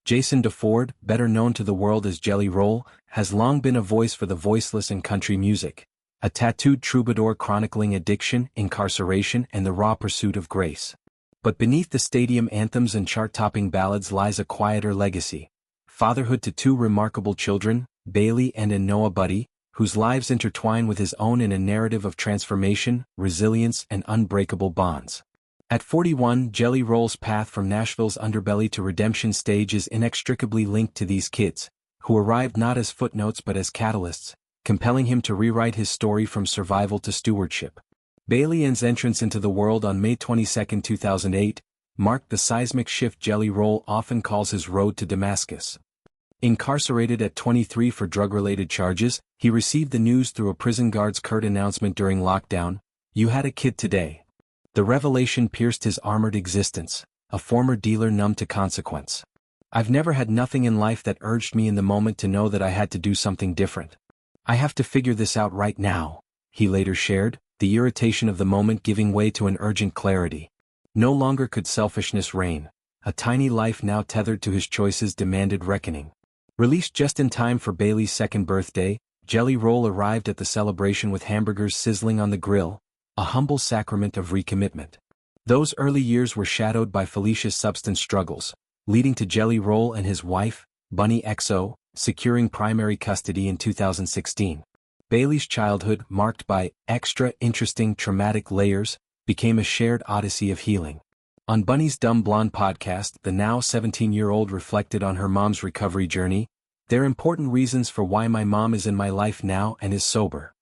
Jason DeFord, better known to the world as Jelly Roll, has long been a voice for the voiceless in country music, a tattooed troubadour chronicling addiction, incarceration, and the raw pursuit of grace. But beneath the stadium anthems and chart-topping ballads lies a quieter legacy. Fatherhood to two remarkable children, Bailee Ann and Noah Bunnie, whose lives intertwine with his own in a narrative of transformation, resilience, and unbreakable bonds. At 41, Jelly Roll's path from Nashville's underbelly to redemption stage is inextricably linked to these kids, who arrived not as footnotes but as catalysts, compelling him to rewrite his story from survival to stewardship. Bailee Ann's entrance into the world on May 22, 2008, marked the seismic shift Jelly Roll often calls his road to Damascus. Incarcerated at 23 for drug-related charges, he received the news through a prison guard's curt announcement during lockdown, "You had a kid today." The revelation pierced his armored existence, a former dealer numb to consequence. "I've never had nothing in life that urged me in the moment to know that I had to do something different. I have to figure this out right now," he later shared, the irritation of the moment giving way to an urgent clarity. No longer could selfishness reign. A tiny life now tethered to his choices demanded reckoning. Released just in time for Bailee's second birthday, Jelly Roll arrived at the celebration with hamburgers sizzling on the grill, a humble sacrament of recommitment. Those early years were shadowed by Felicia's substance struggles, leading to Jelly Roll and his wife, Bunnie XO, securing primary custody in 2016. Bailee's childhood, marked by extra interesting traumatic layers, became a shared odyssey of healing. On Bunnie's Dumb Blonde podcast, the now 17-year-old reflected on her mom's recovery journey. "There are important reasons for why my mom is in my life now and is sober.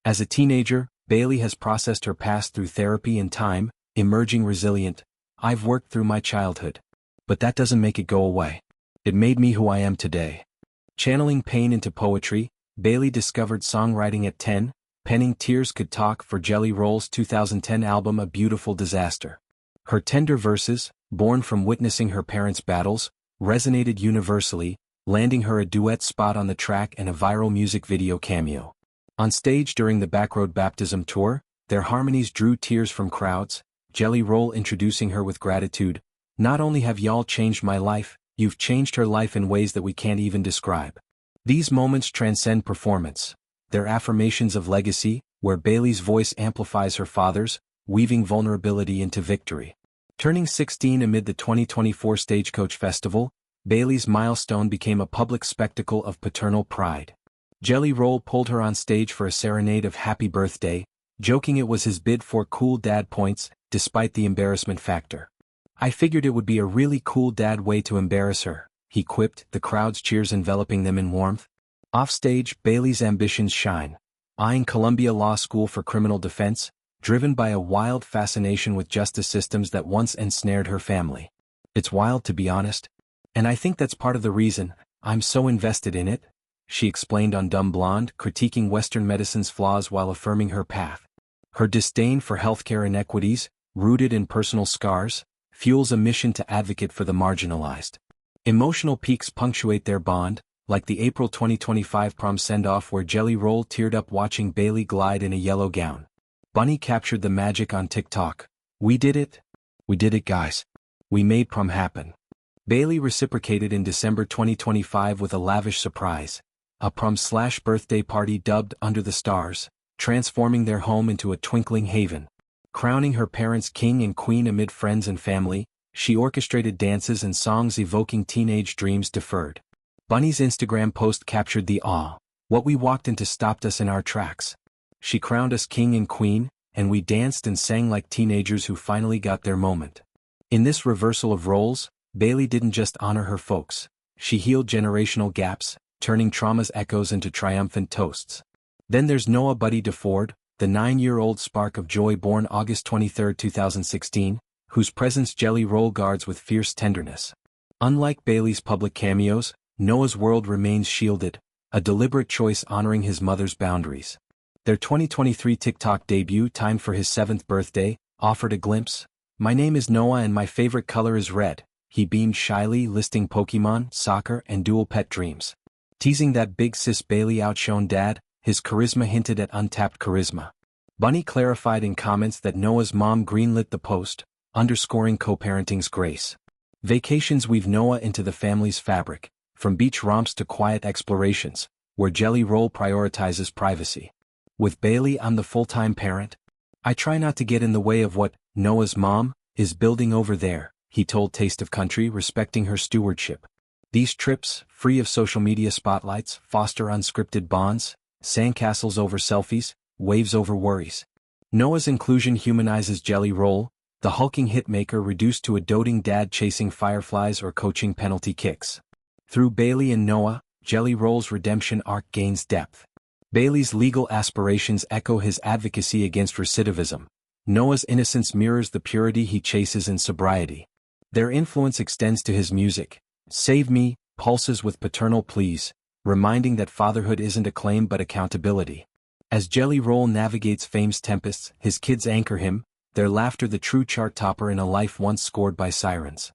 As a teenager, Bailee has processed her past through therapy and time, emerging resilient. I've worked through my childhood. But that doesn't make it go away. It made me who I am today." Channeling pain into poetry, Bailee discovered songwriting at 10, penning Tears Could Talk for Jelly Roll's 2010 album A Beautiful Disaster. Her tender verses, born from witnessing her parents' battles, resonated universally, landing her a duet spot on the track and a viral music video cameo. On stage during the Backroad Baptism tour, their harmonies drew tears from crowds, Jelly Roll introducing her with gratitude. "Not only have y'all changed my life, you've changed her life in ways that we can't even describe." These moments transcend performance. They're affirmations of legacy, where Bailee's voice amplifies her father's, weaving vulnerability into victory. Turning 16 amid the 2024 Stagecoach Festival, Bailee's milestone became a public spectacle of paternal pride. Jelly Roll pulled her on stage for a serenade of happy birthday, joking it was his bid for cool dad points, despite the embarrassment factor. "I figured it would be a really cool dad way to embarrass her," he quipped, the crowd's cheers enveloping them in warmth. Offstage, Bailee's ambitions shine. Eyeing Columbia Law School for criminal defense, driven by a wild fascination with justice systems that once ensnared her family. "It's wild, to be honest. And I think that's part of the reason I'm so invested in it," she explained on Dumb Blonde, critiquing Western medicine's flaws while affirming her path. Her disdain for healthcare inequities, rooted in personal scars, fuels a mission to advocate for the marginalized. Emotional peaks punctuate their bond, like the April 2025 prom send-off where Jelly Roll teared up watching Bailee glide in a yellow gown. Bunnie captured the magic on TikTok. "We did it. We did it, guys. We made prom happen." Bailee reciprocated in December 2025 with a lavish surprise, a prom/birthday party dubbed Under the Stars, transforming their home into a twinkling haven. Crowning her parents king and queen amid friends and family, she orchestrated dances and songs evoking teenage dreams deferred. Bunnie's Instagram post captured the awe. "What we walked into stopped us in our tracks. She crowned us king and queen, and we danced and sang like teenagers who finally got their moment." In this reversal of roles, Bailee didn't just honor her folks. She healed generational gaps, turning trauma's echoes into triumphant toasts. Then there's Noah Bunnie DeFord, the 9-year-old spark of joy born August 23, 2016, whose presence Jelly Roll guards with fierce tenderness. Unlike Bailee's public cameos, Noah's world remains shielded, a deliberate choice honoring his mother's boundaries. Their 2023 TikTok debut, timed for his 7th birthday, offered a glimpse. "My name is Noah and my favorite color is red," he beamed shyly, listing Pokemon, soccer, and dual pet dreams. Teasing that big sis Bailee outshone dad, his charisma hinted at untapped charisma. Bunnie clarified in comments that Noah's mom greenlit the post, underscoring co-parenting's grace. Vacations weave Noah into the family's fabric, from beach romps to quiet explorations, where Jelly Roll prioritizes privacy. With Bailee, I'm the full-time parent. I try not to get in the way of what Noah's mom is building over there, he told Taste of Country, respecting her stewardship. These trips, free of social media spotlights, foster unscripted bonds, sandcastles over selfies, waves over worries. Noah's inclusion humanizes Jelly Roll, the hulking hitmaker reduced to a doting dad chasing fireflies or coaching penalty kicks. Through Bailee and Noah, Jelly Roll's redemption arc gains depth. Bailee's legal aspirations echo his advocacy against recidivism. Noah's innocence mirrors the purity he chases in sobriety. Their influence extends to his music. Save Me pulses with paternal pleas, reminding that fatherhood isn't acclaim but accountability. As Jelly Roll navigates fame's tempests, his kids anchor him, their laughter the true chart topper in a life once scored by sirens.